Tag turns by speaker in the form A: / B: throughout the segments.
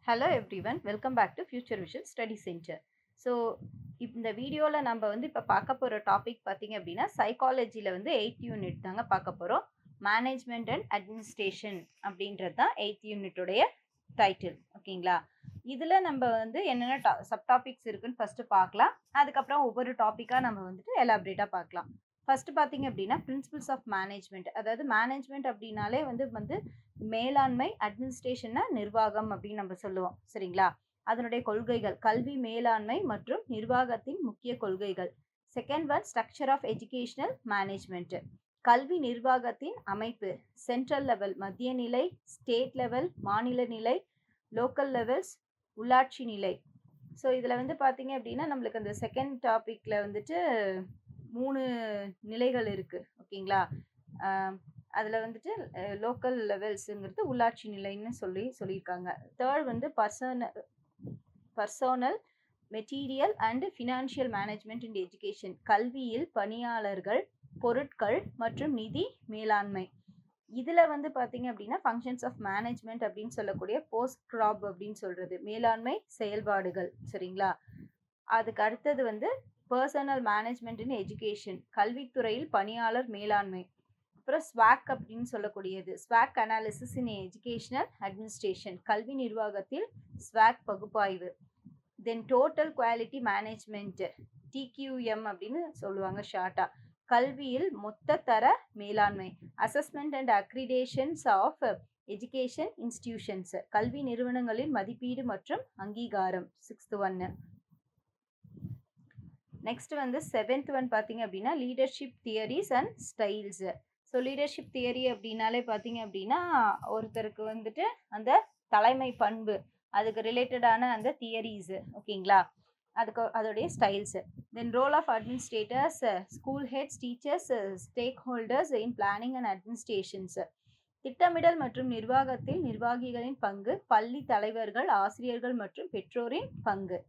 A: Hello everyone, welcome back to Future Vision Study Center. So இந்த வீடியோவில் நம்ம இப்போ பார்க்க போகிற டாபிக் பார்த்தீங்க அப்படின்னா சைக்காலஜியில் 8th யூனிட் தாங்க பார்க்க போகிறோம். மேனேஜ்மெண்ட் அண்ட் அட்மினிஸ்ட்ரேஷன் அப்படின்றது தான் 8th யூனிட்டுடைய டைட்டில். ஓகேங்களா? இதில் நம்ம என்னென்ன சப் டாபிக்ஸ் இருக்குன்னு ஃபஸ்ட்டு பார்க்கலாம். அதுக்கப்புறம் ஒவ்வொரு டாப்பிக்காக நம்ம எலாபரேட்டாக பார்க்கலாம். ஃபர்ஸ்ட் பார்த்தீங்க அப்படின்னா பிரின்சிபல்ஸ் ஆஃப் மேனேஜ்மெண்ட், அதாவது மேனேஜ்மெண்ட் அப்படின்னாலே வந்து மேலாண்மை, அட்மினிஸ்ட்ரேஷன்னா நிர்வாகம் அப்படின்னு நம்ம சொல்லுவோம். சரிங்களா? அதனுடைய கொள்கைகள், கல்வி மேலாண்மை மற்றும் நிர்வாகத்தின் முக்கிய கொள்கைகள். Second one structure of educational management, கல்வி நிர்வாகத்தின் அமைப்பு. சென்ட்ரல் லெவல், மத்திய நிலை, ஸ்டேட் லெவல், மாநில நிலை, லோக்கல் லெவல்ஸ், உள்ளாட்சி நிலை. ஸோ இதில் பார்த்தீங்க அப்படின்னா நம்மளுக்கு அந்த செகண்ட் டாப்பிக்கில் 3 நிலைகள் இருக்குது. ஓகேங்களா? அதில் லோக்கல் லெவல்ஸுங்கிறது உள்ளாட்சி நிலைன்னு சொல்லியிருக்காங்க. Third personal, material and financial management in education, கல்வியில் பணியாளர்கள், பொருட்கள் மற்றும் நிதி மேலாண்மை. இதில் பார்த்தீங்க அப்படின்னா ஃபங்க்ஷன்ஸ் ஆஃப் மேனேஜ்மெண்ட் அப்படின்னு சொல்லக்கூடிய போஸ்ட் கிராப் அப்படின்னு சொல்கிறது மேலாண்மை செயல்பாடுகள். சரிங்களா? அதுக்கு அடுத்தது பர்சனல் மேனேஜ்மெண்ட் இன் எஜுகேஷன், கல்வித்துறையில் பணியாளர் மேலாண்மை. அப்புறம் ஸ்வாக் அப்படின்னு சொல்லக்கூடியது ஸ்வாக் அனாலிசிஸ் இன் எஜுகேஷனல் அட்மினிஸ்ட்ரேஷன், கல்வி நிர்வாகத்தில் ஸ்வாக் பகுப்பாய்வு. Then total quality management, TQM அப்படின்னு சொல்லுவாங்க ஷார்ட்டா, கல்வியில் மொத்த தர மேலாண்மை. Assessment and accreditations of education institutions, கல்வி நிறுவனங்களின் மதிப்பீடு மற்றும் அங்கீகாரம். 6th ஒன்று. நெக்ஸ்ட் செவன்த் ஒன் பார்த்தீங்க அப்படின்னா leadership theories and styles. So leadership theory அப்படின்னாலே பார்த்தீங்க அப்படின்னா ஒருத்தருக்கு அந்த தலைமை பண்பு, அதுக்கு ரிலேட்டடான அந்த தியரிஸ். ஓகேங்களா? அதோடைய styles. Then role of administrators, school heads, teachers, stakeholders in planning and administrations, திட்டமிடல் மற்றும் நிர்வாகத்தில் நிர்வாகிகளின் பங்கு, பள்ளி தலைவர்கள், ஆசிரியர்கள் மற்றும் பெற்றோரின் பங்கு.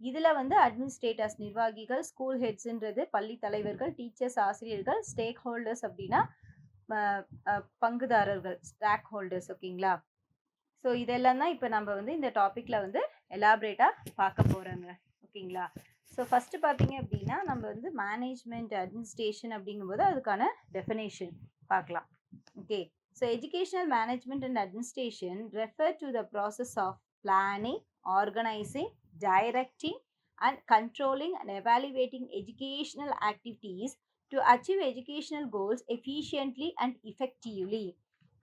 A: இதில் அட்மினிஸ்ட்ரேட்டர்ஸ் நிர்வாகிகள், ஸ்கூல் ஹெட்ஸ்ன்றது பள்ளி தலைவர்கள், டீச்சர்ஸ் ஆசிரியர்கள், ஸ்டேக் ஹோல்டர்ஸ் அப்படின்னா பங்குதாரர்கள், ஸ்டாக் ஹோல்டர்ஸ். ஓகேங்களா? ஸோ இதெல்லாம் தான் இப்போ நம்ம இந்த டாப்பிக்கில் எலாபரேட்டாக பார்க்க போகிறோங்க. ஓகேங்களா? ஸோ ஃபஸ்ட்டு பார்த்தீங்க அப்படின்னா நம்ம மேனேஜ்மெண்ட் அட்மினிஸ்ட்ரேஷன் அப்படிங்கும்போது அதுக்கான டெஃபினேஷன் பார்க்கலாம். Okay. So educational management and administration refer to the process of planning, organizing, directing and controlling and evaluating educational activities to achieve educational goals efficiently and effectively.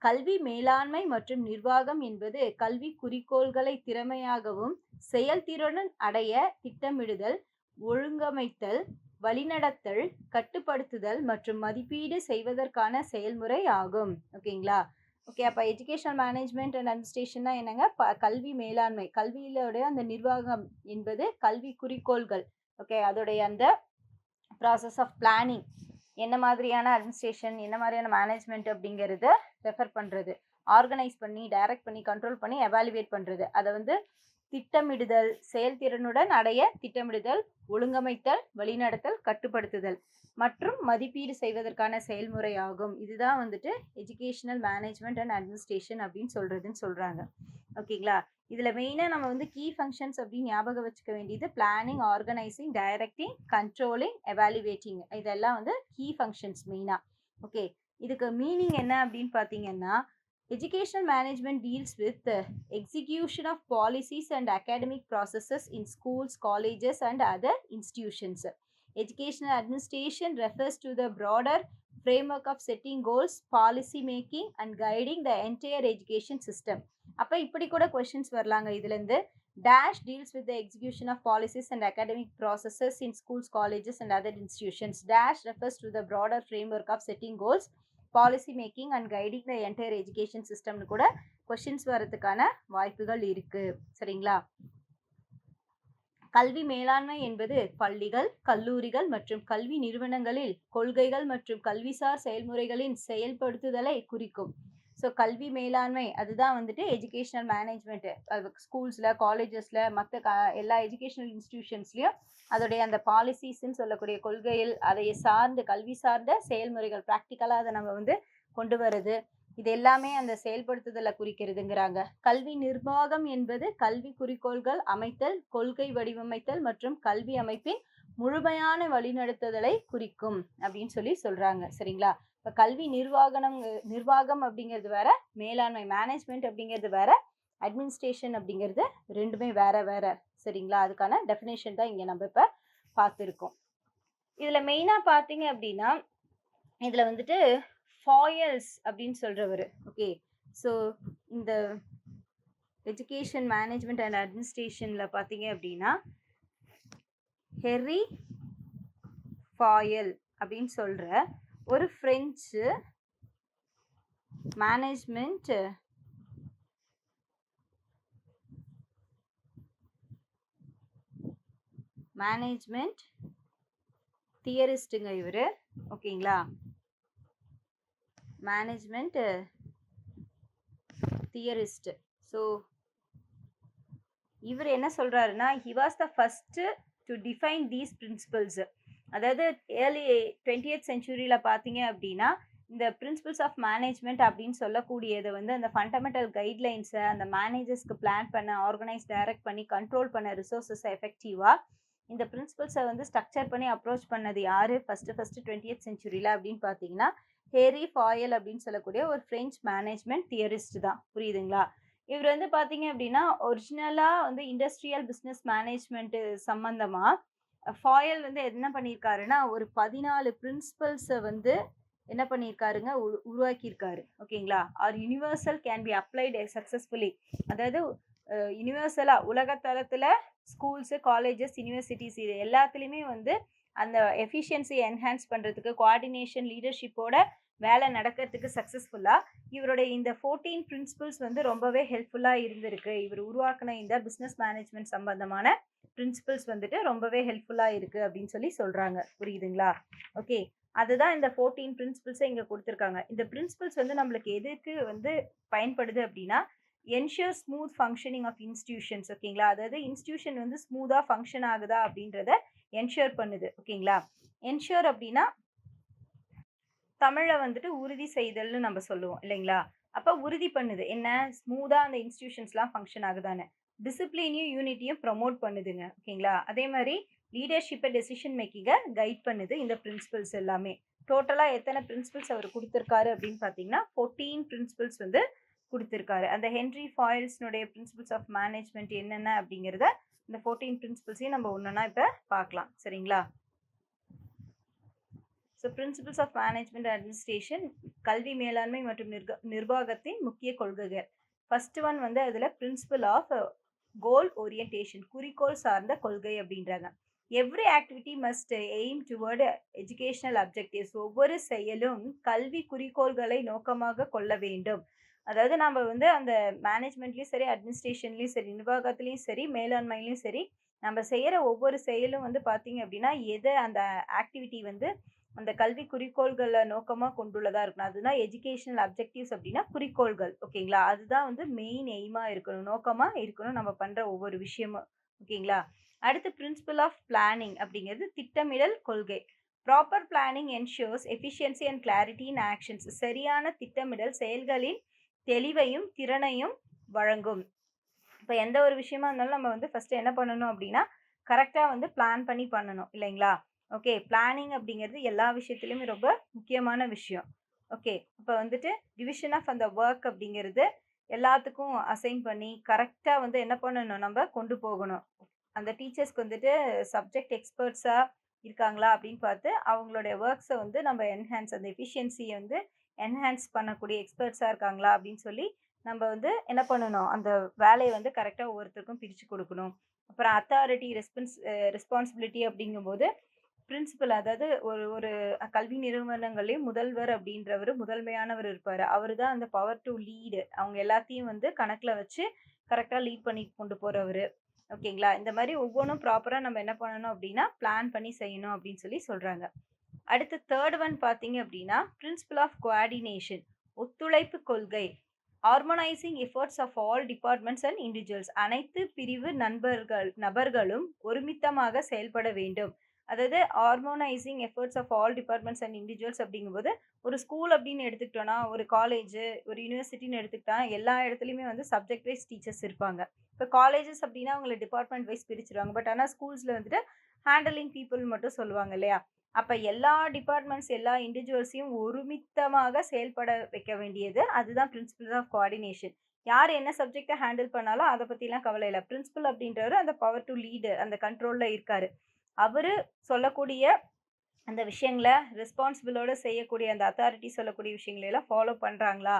A: கல்வி மேலாண்மை மற்றும் நிர்வாகம் என்பது கல்வி குறிக்கோள்களை திறமையாகவும் செயல்திறனுடன் அடைய திட்டமிடுதல், ஒழுங்கமைத்தல், வழிநடத்தல், கட்டுப்படுத்துதல் மற்றும் மதிப்பீடு செய்வதற்கான செயல்முறை ஆகும். ஓகேங்களா? ஓகே. அப்போ எஜுகேஷனல் மேனேஜ்மெண்ட் அண்ட் அட்மினிஸ்ட்ரேஷன்னா என்னங்க? கல்வி மேலாண்மை, கல்வியிலோடைய அந்த நிர்வாகம் என்பது கல்வி குறிக்கோள்கள். ஓகே. அதோடைய அந்த ப்ராசஸ் ஆஃப் பிளானிங், என்ன மாதிரியான அட்மினிஸ்ட்ரேஷன், என்ன மாதிரியான மேனேஜ்மெண்ட் அப்படிங்கிறத ரெஃபர் பண்ணுறது, ஆர்கனைஸ் பண்ணி, டைரக்ட் பண்ணி, கண்ட்ரோல் பண்ணி, எவாலுவேட் பண்ணுறது. அதை திட்டமிடுதல், செயல்திறனுடன் அடைய திட்டமிடுதல், ஒழுங்கமைத்தல், வழிநடத்தல், கட்டுப்படுத்துதல் மற்றும் மதிப்பீடு செய்வதற்கான செயல்முறை ஆகும். இதுதான் எஜுகேஷனல் மேனேஜ்மெண்ட் அண்ட் அட்மினிஸ்ட்ரேஷன் அப்படின்னு சொல்கிறாங்க. ஓகேங்களா? இதில் மெயினாக நம்ம கீ ஃபங்க்ஷன்ஸ் அப்படின்னு ஞாபகம் வச்சுக்க வேண்டியது planning, organising, directing, controlling, evaluating. இதெல்லாம் கீ ஃபங்க்ஷன்ஸ் மெயினாக. ஓகே. இதுக்கு மீனிங் என்ன அப்படின்னு பார்த்தீங்கன்னா, educational management deals with the execution of policies and academic processes in schools, colleges and other institutions. Educational administration refers to the broader framework of setting goals, policy making and guiding the entire education system. அப்போ இப்படி கூட questions வரலாங்க. இதுலேருந்து dash deals with the execution of policies and academic processes in schools, colleges and other institutions. Dash refers to the broader framework of setting goals, policy making and guiding the entire education சிஸ்டம்னு கூட questions வரதுக்கான வாய்ப்புகள் இருக்கு. சரிங்களா? கல்வி மேலாண்மை என்பது பள்ளிகள், கல்லூரிகள் மற்றும் கல்வி நிறுவனங்களில் கொள்கைகள் மற்றும் கல்விசார் செயல்முறைகளின் செயல்படுத்துதலை குறிக்கும். ஸோ கல்வி மேலாண்மை அதுதான் எஜுகேஷனல் மேனேஜ்மெண்ட். ஸ்கூல்ஸில், காலேஜஸில், மற்ற எல்லா எஜுகேஷனல் இன்ஸ்டிடியூஷன்ஸ்லையும் அதோடைய அந்த பாலிசிஸ்ன்னு சொல்லக்கூடிய கொள்கைகள், அதை சார்ந்த கல்வி சார்ந்த செயல்முறைகள் ப்ராக்டிக்கலாக அதை நம்ம கொண்டு வர்றது. இது எல்லாமே அந்த செயல்படுத்துதலை குறிக்கிறதுங்கிறாங்க. கல்வி நிர்வாகம் என்பது கல்வி குறிக்கோள்கள் அமைத்தல், கொள்கை வடிவமைத்தல் மற்றும் கல்வி அமைப்பின் முழுமையான வழிநடத்துதலை குறிக்கும் அப்படின்னு சொல்றாங்க. சரிங்களா? இப்ப கல்வி நிர்வாகம் அப்படிங்கிறது வேற, மேலாண்மை மேனேஜ்மெண்ட் அப்படிங்கிறது வேற, அட்மினிஸ்ட்ரேஷன் அப்படிங்கிறது ரெண்டுமே வேற வேற. சரிங்களா? அதுக்கான டெஃபினேஷன் தான் இங்க நம்ம இப்ப பார்த்துருக்கோம். இதுல மெயினா பாத்தீங்க அப்படின்னா, இதுல வந்துட்டு ஃபாயல்ஸ் அப்படின்னு சொல்றவரு. ஓகே. ஸோ இந்த எஜுகேஷன் மேனேஜ்மெண்ட் அண்ட் அட்மினிஸ்ட்ரேஷன்ல பாத்தீங்க அப்படின்னா, ஹெர்ரி ஃபாயல் அப்படின்னு சொல்ற ஒரு பிரெஞ்சு மேனேஜ்மெண்ட் தியரிஸ்ட்டுங்க இவரு. ஓகேங்களா? Management theorist. ஸோ இவர் என்ன சொல்றாருன்னா, he was the first to define these principles. அதாவது ஏர்லி 20th செஞ்சுரியில பார்த்தீங்க அப்படின்னா, இந்த பிரின்சிபல்ஸ் ஆஃப் மேனேஜ்மெண்ட் அப்படின்னு சொல்லக்கூடியதை வந்து அந்த ஃபண்டமெண்டல் கைட்லைன்ஸை அந்த மேனேஜர்ஸ்க்கு பிளான் பண்ண, ஆர்கனைஸ், டைரக்ட் பண்ணி கண்ட்ரோல் பண்ண ரிசோர்ஸஸை எஃபெக்டிவாக இந்த பிரின்சிபல்ஸை வந்து ஸ்ட்ரக்சர் பண்ணி அப்ரோச் பண்ணது யாரு ஃபர்ஸ்ட் 20th செஞ்சுரியில அப்படின்னு பார்த்தீங்கன்னா, ஹெர்ரி ஃபாயல் அப்படின்னு சொல்லக்கூடிய ஒரு பிரெஞ்சு மேனேஜ்மெண்ட் தியரிஸ்ட் தான். புரியுதுங்களா? இவர் வந்து பார்த்தீங்க அப்படின்னா, ஒரிஜினலாக வந்து இண்டஸ்ட்ரியல் பிஸ்னஸ் மேனேஜ்மெண்ட் சம்பந்தமா ஃபாயல் வந்து என்ன பண்ணியிருக்காருன்னா, ஒரு 14 பிரின்சிபல்ஸை வந்து என்ன பண்ணியிருக்காருங்க, உருவாக்கியிருக்காரு. ஓகேங்களா? Are universal can be applied successfully. அதாவது யூனிவர்சலா உலகத்தளத்தில் ஸ்கூல்ஸு, காலேஜஸ், யூனிவர்சிட்டிஸ் இது எல்லாத்துலேயுமே வந்து அந்த எஃபிஷியன்சி என்ஹான்ஸ் பண்ணுறதுக்கு, கோஆர்டினேஷன், லீடர்ஷிப்போட வேலை நடக்கிறதுக்கு சக்ஸஸ்ஃபுல்லாக இவருடைய இந்த 14 பிரின்சிபல்ஸ் வந்து ரொம்பவே ஹெல்ப்ஃபுல்லாக இருந்திருக்கு. இவர் உருவாக்கின இந்த பிஸ்னஸ் மேனேஜ்மெண்ட் சம்பந்தமான பிரின்சிபல்ஸ் வந்துட்டு ரொம்பவே ஹெல்ப்ஃபுல்லாக இருக்குது அப்படின்னு சொல்கிறாங்க. புரியுதுங்களா? ஓகே. அதுதான் இந்த 14 பிரின்சிபல்ஸை இங்கே கொடுத்துருக்காங்க. இந்த பிரின்சிபல்ஸ் வந்து நம்மளுக்கு எதுக்கு வந்து பயன்படுது அப்படின்னா, ensure smooth functioning of institutions. ஓகேங்களா? அதாவது இன்ஸ்டிடியூஷன் வந்து ஸ்மூத்தாக ஃபங்க்ஷன் ஆகுதா அப்படின்றத என்ஷூர் பண்ணுது. ஓகேங்களா? என்ஷூர் அப்படின்னா தமிழில் வந்துட்டு உறுதி செய்தல்னு நம்ம சொல்லுவோம் இல்லைங்களா? அப்போ உறுதி பண்ணுது என்ன, ஸ்மூத்தாக அந்த இன்ஸ்டிடியூஷன்ஸ்லாம் ஃபங்க்ஷன் ஆகுதானே. டிசிப்ளினையும் யூனிட்டியும் ப்ரமோட் பண்ணுதுங்க. ஓகேங்களா? அதே மாதிரி லீடர்ஷிப்பை, டெசிஷன் மேக்கிங்கை கைட் பண்ணுது இந்த பிரின்சிபல்ஸ் எல்லாமே. டோட்டலாக எத்தனை பிரின்சிபல்ஸ் அவர் கொடுத்துருக்காரு அப்படின்னு பார்த்தீங்கன்னா 14 பிரின்சிபல்ஸ் வந்து கொடுத்துருக்காரு. அந்த ஹென்ரி ஃபாயல்ஸ்னுடைய பிரின்சிபல்ஸ் ஆஃப் மேனேஜ்மெண்ட் என்னென்ன அப்படிங்கிறத இந்த 14 பிரின்சிபல்ஸையும் நம்ம ஒன்றுனா இப்போ பார்க்கலாம். சரிங்களா? So principles of management administration, கல்வி மேலாண்மை மற்றும் நிர்வாகத்தின் முக்கிய கொள்கைகள். ஃபர்ஸ்ட் ஒன் வந்து அதில் பிரின்சிபல் ஆஃப் கோல் ஓரியன்டேஷன், குறிக்கோள் சார்ந்த கொள்கை அப்படின்றாங்க. Every activity must aim toward educational objectives. ஒவ்வொரு செயலும் கல்வி குறிக்கோள்களை நோக்கமாக கொள்ள வேண்டும். அதாவது நம்ம வந்து அந்த மேனேஜ்மெண்ட்லேயும் சரி, அட்மினிஸ்ட்ரேஷன்லேயும் சரி, நிர்வாகத்துலேயும் சரி, மேலாண்மையிலையும் சரி, நம்ம செய்கிற ஒவ்வொரு செயலும் வந்து பார்த்தீங்க அப்படின்னா எதை அந்த ஆக்டிவிட்டி வந்து அந்த கல்வி குறிக்கோள்களை நோக்கமாக கொண்டுள்ளதாக இருக்கணும். அதுதான் எஜுகேஷனல் அப்ஜெக்டிவ்ஸ் அப்படின்னா குறிக்கோள்கள். ஓகேங்களா? அதுதான் வந்து மெயின் எய்மாக இருக்கணும், நோக்கமாக இருக்கணும் நம்ம பண்ணுற ஒவ்வொரு விஷயமும். ஓகேங்களா? அடுத்து பிரின்சிபல் ஆஃப் பிளானிங் அப்படிங்கிறது திட்டமிடல் கொள்கை. Proper planning ensures efficiency and clarity in actions. சரியான திட்டமிடல் செயல்களின் தெளிவையும் திறனையும் வழங்கும். இப்போ எந்த ஒரு விஷயமா இருந்தாலும் நம்ம வந்து ஃபஸ்ட்டு என்ன பண்ணணும் அப்படின்னா, கரெக்டாக வந்து பிளான் பண்ணி பண்ணணும் இல்லைங்களா? ஓகே. பிளானிங் அப்படிங்கிறது எல்லா விஷயத்துலையுமே ரொம்ப முக்கியமான விஷயம். ஓகே. இப்போ வந்துட்டு டிவிஷன் ஆஃப் அந்த ஒர்க் அப்படிங்கிறது எல்லாத்துக்கும் அசைன் பண்ணி கரெக்டாக வந்து என்ன பண்ணணும், நம்ம கொண்டு போகணும். அந்த டீச்சர்ஸ்க்கு வந்துட்டு சப்ஜெக்ட் எக்ஸ்பர்ட்ஸாக இருக்காங்களா அப்படின்னு பார்த்து அவங்களுடைய ஒர்க்ஸை வந்து நம்ம என்ஹான்ஸ், அந்த எஃபிஷியன்சியை வந்து என்ஹான்ஸ் பண்ணக்கூடிய எக்ஸ்பர்ட்ஸாக இருக்காங்களா அப்படின்னு சொல்லி நம்ம வந்து என்ன பண்ணணும், அந்த வேலையை வந்து கரெக்டாக ஒவ்வொருத்தருக்கும் பிரித்து கொடுக்கணும். அப்புறம் அத்தாரிட்டி, ரெஸ்பான்சிபிலிட்டி அப்படிங்கும்போது பிரின்சிபல், அதாவது ஒரு ஒரு கல்வி நிறுவனங்களையும் முதல்வர் அப்படின்றவர், முதன்மையானவர் இருப்பார். அவர் தான் அந்த பவர் டு லீடு, அவங்க எல்லாத்தையும் வந்து கணக்கில் வச்சு கரெக்டாக லீட் பண்ணி கொண்டு போகிறவர். ஓகேங்களா? இந்த மாதிரி ஒவ்வொன்றும் ப்ராப்பராக நம்ம என்ன பண்ணணும் அப்படின்னா பிளான் பண்ணி செய்யணும் அப்படின்னு சொல்கிறாங்க. அடுத்து தேர்ட் ஒன் பார்த்தீங்க அப்படின்னா பிரின்சிபல் ஆஃப் கோஆர்டினேஷன், ஒத்துழைப்பு கொள்கை. Organising efforts of all departments and individuals. அனைத்து பிரிவு நபர்களும் ஒருமித்தமாக செயல்பட வேண்டும். அதாவது harmonising efforts of all departments and individuals அப்படிங்கும்போது, ஒரு ஸ்கூல் அப்படின்னு எடுத்துக்கிட்டோம்னா, ஒரு காலேஜ், ஒரு யுனிவர்சிட்டின்னு எடுத்துக்கிட்டா எல்லா இடத்துலயுமே வந்து சப்ஜெக்ட் வைஸ் டீச்சர்ஸ் இருப்பாங்க. இப்ப காலேஜஸ் அப்படின்னா அவங்கள டிபார்ட்மெண்ட் வைஸ் பிரிச்சுருவாங்க. பட் ஆனா ஸ்கூல்ஸ்ல வந்துட்டு ஹேண்டலிங் பீப்பிள் மட்டும் சொல்லுவாங்க இல்லையா? அப்ப எல்லா டிபார்ட்மெண்ட்ஸ், எல்லா இண்டிவிஜுவல்ஸையும் ஒருமித்தமாக செயல்பட வைக்க வேண்டியது அதுதான் பிரின்சிபல் ஆஃப் கோஆர்டினேஷன். யார் என்ன சப்ஜெக்ட்ட ஹேண்டில் பண்ணாலும் அத பத்திலாம் கவலை இல்ல. பிரின்சிபல் அப்படின்றவரு அந்த பவர் டூ லீட் அந்த கண்ட்ரோல்ல இருக்காரு. அவரு சொல்லக்கூடிய அந்த விஷயங்கள ரெஸ்பான்சிபிளோட செய்யக்கூடிய அந்த அத்தாரிட்டி சொல்லக்கூடிய விஷயங்கள எல்லாம் ஃபாலோ பண்றாங்களா?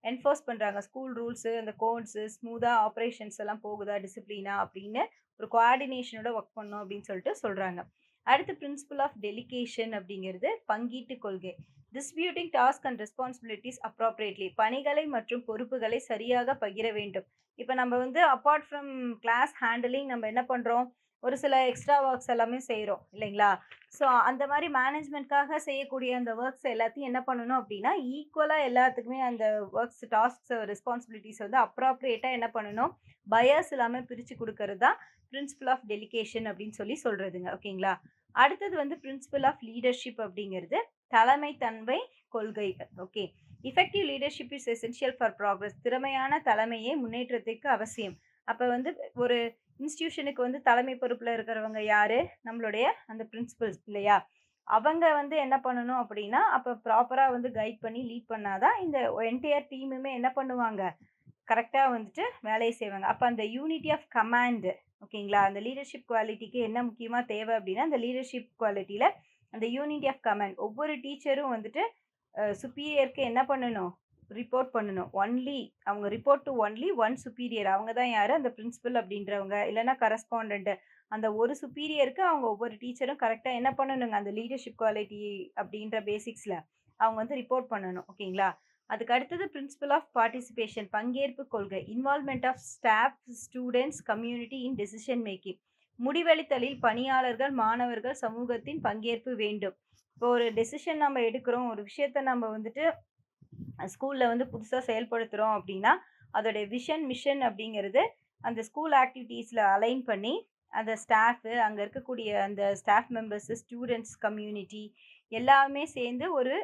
A: என்ஃபோர்ஸ் பண்றாங்க. ஸ்கூல் ரூல்ஸு, அந்த கோட்ஸு ஸ்மூத்தா ஆப்பரேஷன்ஸ் எல்லாம் போகுதா டிசிப்ளினா அப்படின்னு ஒரு கோஆர்டினேஷனோட ஒர்க் பண்ணணும் அப்படின்னு சொல்லிட்டு சொல்றாங்க. அடுத்து பிரின்சிபல் ஆஃப் டெலிகேஷன் அப்படிங்கிறது பங்கீட்டு கொள்கை. Distributing task and responsibilities appropriately. பணிகளை மற்றும் பொறுப்புகளை சரியாக பகிர வேண்டும். இப்ப நம்ம வந்து அப்பார்ட் ஃப்ரம் கிளாஸ் ஹேண்டலிங் நம்ம என்ன பண்றோம்? ஒரு சில எக்ஸ்ட்ரா ஒர்க்ஸ் எல்லாமே செய்றோம் இல்லைங்களா? ஸோ அந்த மாரி மேனேஜ்மெண்ட்காக செய்யக்கூடிய அந்த ஒர்க்ஸ் எல்லாத்தையும் என்ன பண்ணணும் அப்டின்னா, ஈக்குவலா எல்லாத்துக்குமே அந்த ஒர்க்ஸ், டாஸ்க்ஸ், ரெஸ்பான்சிபிலிட்டீஸ் வந்து அப்ராப்ரியேட்டா என்ன பண்ணணும், பயாஸ் இல்லாம பிரிச்சு குடுக்கறது தான் பிரின்சிபல் ஆஃப் டெலிகேஷன் அப்டின்னு சொல்றதுங்க. ஓகேங்களா? அடுத்தது வந்து பிரின்சிபல் ஆஃப் லீடர்ஷிப் அப்படிங்கிறது தலைமைத்தன்மை கொள்கை. Okay. Effective leadership is essential for progress. திறமையான தலைமையே முன்னேற்றத்திற்கு அவசியம். அப்ப வந்து ஒரு இன்ஸ்டிடியூஷனுக்கு வந்து தலைமை பொறுப்புல இருக்கிறவங்க யாரு? நம்மளுடைய அந்த பிரின்சிபல்ஸ் இல்லையா? அவங்க வந்து என்ன பண்ணணும் அப்படின்னா, அப்ப ப்ராப்பரா வந்து கைட் பண்ணி லீட் பண்ணா தான் இந்த என்டையர் டீமுமே என்ன பண்ணுவாங்க? கரெக்ட்டா வந்துட்டு வேலைய செய்வாங்க. அப்ப அந்த யூனிட்டி ஆஃப் கமாண்ட் ஓகேங்களா? அந்த லீடர்ஷிப் குவாலிட்டிக்கு என்ன முக்கியமா தேவை அப்படின்னா, அந்த லீடர்ஷிப் குவாலிட்டில அந்த யூனிட்டி ஆஃப் கமாண்ட் ஒவ்வொரு டீச்சரும் வந்துட்டு சுப்பீரியருக்கு என்ன பண்ணணும்? ரிப்போர்ட் பண்ணணும். அவங்க report to only one superior. அவங்க தான் யாரு? அந்த பிரின்சிபல் அப்படின்றவங்க. இல்லன்னா கரஸ்பாண்டன்ட். அந்த ஒரு சுப்பீரியருக்கு அவங்க ஒவ்வொரு டீச்சரும் கரெக்ட்டா என்ன பண்ணணுங்க? அந்த லீடர்ஷிப் குவாலிட்டி அப்படின்ற பேசிக்ஸ்ல அவங்க வந்து ரிப்போர்ட் பண்ணணும். ஓகேங்களா? அதுக்கு அடுத்தது பிரின்சிபல் ஆஃப் பார்ட்டிசிபேஷன் பங்கேற்பு கொள்கை. Involvement of staff, students, community in decision making. முடிவெளித்தலில் பணியாளர்கள், மாணவர்கள், சமூகத்தின் பங்கேற்பு வேண்டும். இப்போ ஒரு டெசிஷன் நம்ம எடுக்கிறோம். ஒரு விஷயத்த நம்ம வந்துட்டு ஸ்கூல்ல வந்து புதுசா செயல்படுத்துறோம் அப்படின்னா, அதோடைய விஷன், மிஷன் அப்படிங்கிறது அந்த ஸ்கூல் ஆக்டிவிட்டீஸ்ல அலைன் பண்ணி, அந்த ஸ்டாஃபு, அங்க இருக்கக்கூடிய அந்த ஸ்டாஃப் மெம்பர்ஸு, ஸ்டூடண்ட்ஸ், கம்யூனிட்டி எல்லாமே சேர்ந்து ஒரு